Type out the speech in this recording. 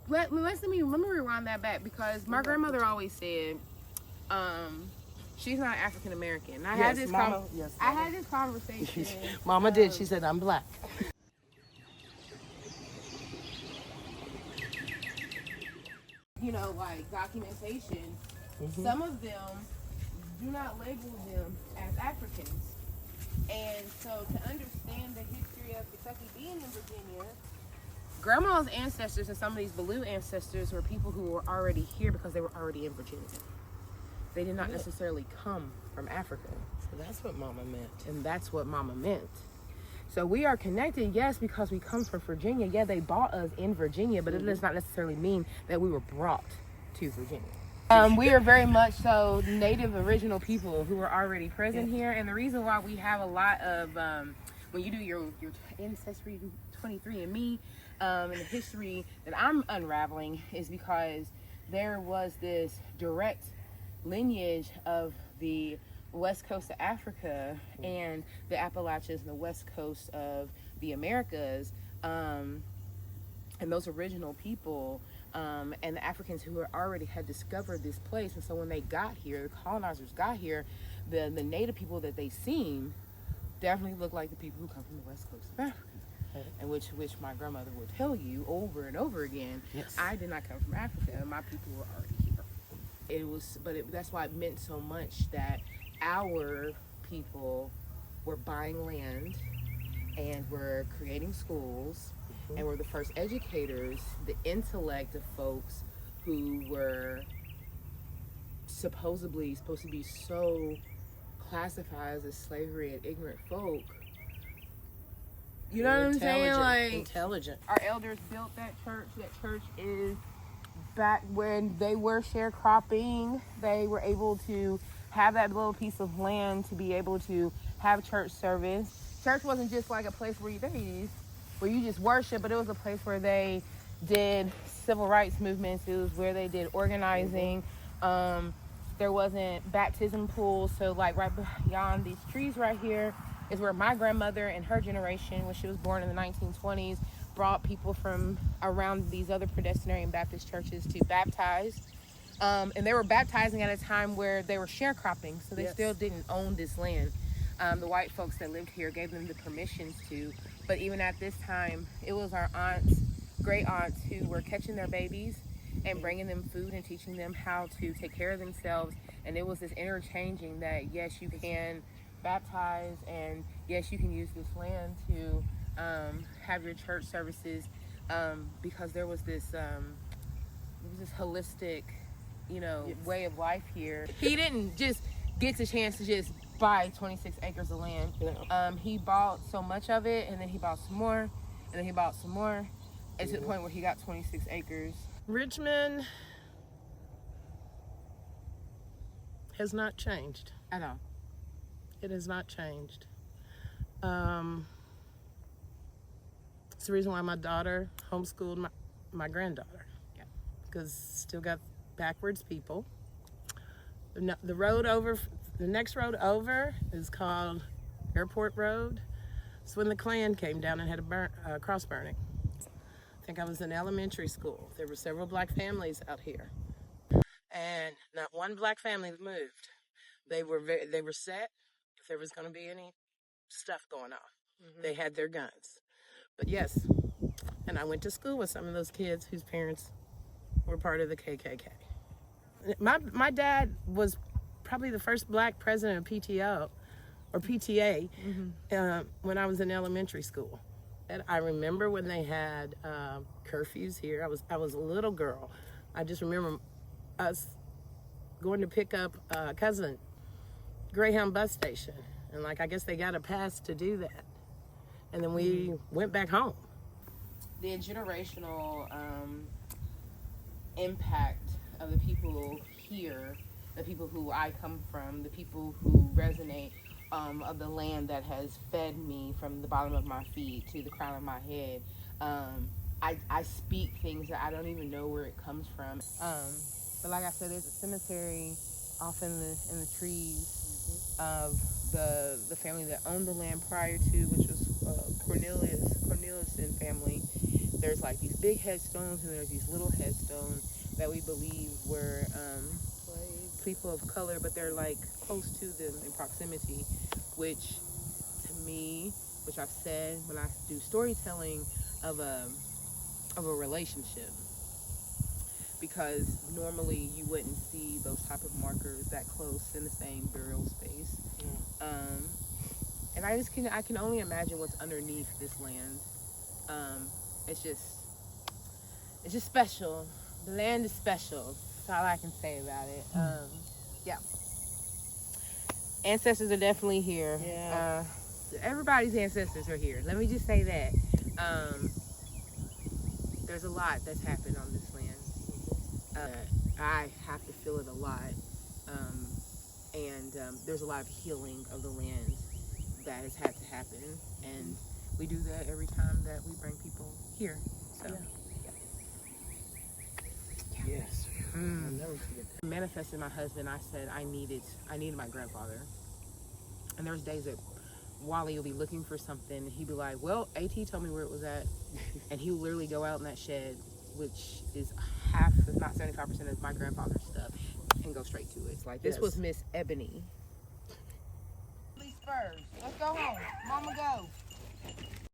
let me rewind that back, because my grandmother always said, she's not African American. I had this conversation. Mama did. She said, I'm black. You know, like documentation. Some of them do not label them as Africans. And so to understand the history of Kentucky being in Virginia, Grandma's ancestors and some of these Ballew ancestors were people who were already here because they were already in Virginia. They did not necessarily come from Africa. So that's what Mama meant. And that's what Mama meant. So we are connected, yes, because we come from Virginia. Yeah, they bought us in Virginia, but it does not necessarily mean that we were brought to Virginia. We are very much so native original people who were already present here. And the reason why we have a lot of, when you do your Ancestry 23andMe, and the history that I'm unraveling is because there was this direct lineage of the west coast of Africa and the Appalachians and the west coast of the Americas, and those original people, and the Africans who already had discovered this place. And so when they got here, the colonizers got here, the native people that they seen definitely look like the people who come from the west coast of Africa. And which my grandmother would tell you over and over again. Yes. I did not come from Africa. My people were already here. That's why it meant so much that our people were buying land and were creating schools and were the first educators, the intellect of folks who were supposed to be so classified as slavery and ignorant folk. You know what I'm saying? Like, intelligent. Our elders built that church. That church is back when they were sharecropping. They were able to have that little piece of land to be able to have church service. Church wasn't just like a place where you just worship, but it was a place where they did civil rights movements. It was where they did organizing. There wasn't baptism pools, so like right beyond these trees right here is where my grandmother and her generation, when she was born in the 1920s, brought people from around these other Presbyterian Baptist churches to baptize. And they were baptizing at a time where they were sharecropping, so they still didn't own this land. The white folks that lived here gave them the permissions to, but even at this time, it was our aunts, great aunts, who were catching their babies and bringing them food and teaching them how to take care of themselves. And it was this interchanging that, yes, you can baptize, and yes, you can use this land to have your church services, because there was this holistic, way of life here. He didn't just get the chance to just buy 26 acres of land. He bought so much of it, and then he bought some more, and then he bought some more, and to the point where he got 26 acres. Richmond has not changed. I know. It has not changed. It's the reason why my daughter homeschooled my granddaughter. Yeah. Because still got backwards people. The next road over is called Airport Road. It's when the Klan came down and had a cross burning. I think I was in elementary school. There were several black families out here, and not one black family moved. They were set. If there was going to be any stuff going on, they had their guns. But yes, and I went to school with some of those kids whose parents were part of the KKK. My dad was probably the first black president of PTA when I was in elementary school. And I remember when they had curfews here. I was a little girl. I just remember us going to pick up a cousin, Greyhound bus station, and I guess they got a pass to do that, and then we went back home. The generational impact of the people here, the people who I come from, the people who resonate, of the land that has fed me from the bottom of my feet to the crown of my head. I speak things that I don't even know where it comes from. But like I said, there's a cemetery off in the trees of the family that owned the land prior to, which was Cornelius and family. there's like these big headstones and there's these little headstones that we believe were people of color, but they're like close to them in proximity, which to me, which I've said when I do storytelling of a relationship, because normally you wouldn't see those type of markers that close in the same burial space. And I can only imagine what's underneath this land. It's just special. The land is special. That's all I can say about it. Yeah. Ancestors are definitely here. Yeah. Everybody's ancestors are here. Let me just say that. There's a lot that's happened on this land. I have to feel it a lot. And there's a lot of healing of the land that has had to happen. And we do that every time that we bring people here. So, Yes. I'll never forget that. Manifested my husband. I said I needed my grandfather. And there was days that Wally will be looking for something and he'd be like, well, AT told me where it was at. And he would literally go out in that shed, which is half, if not 75% of my grandfather's stuff, and go straight to it. It's like, this was Miss Ebony. Spurs. Let's go home. Mama go.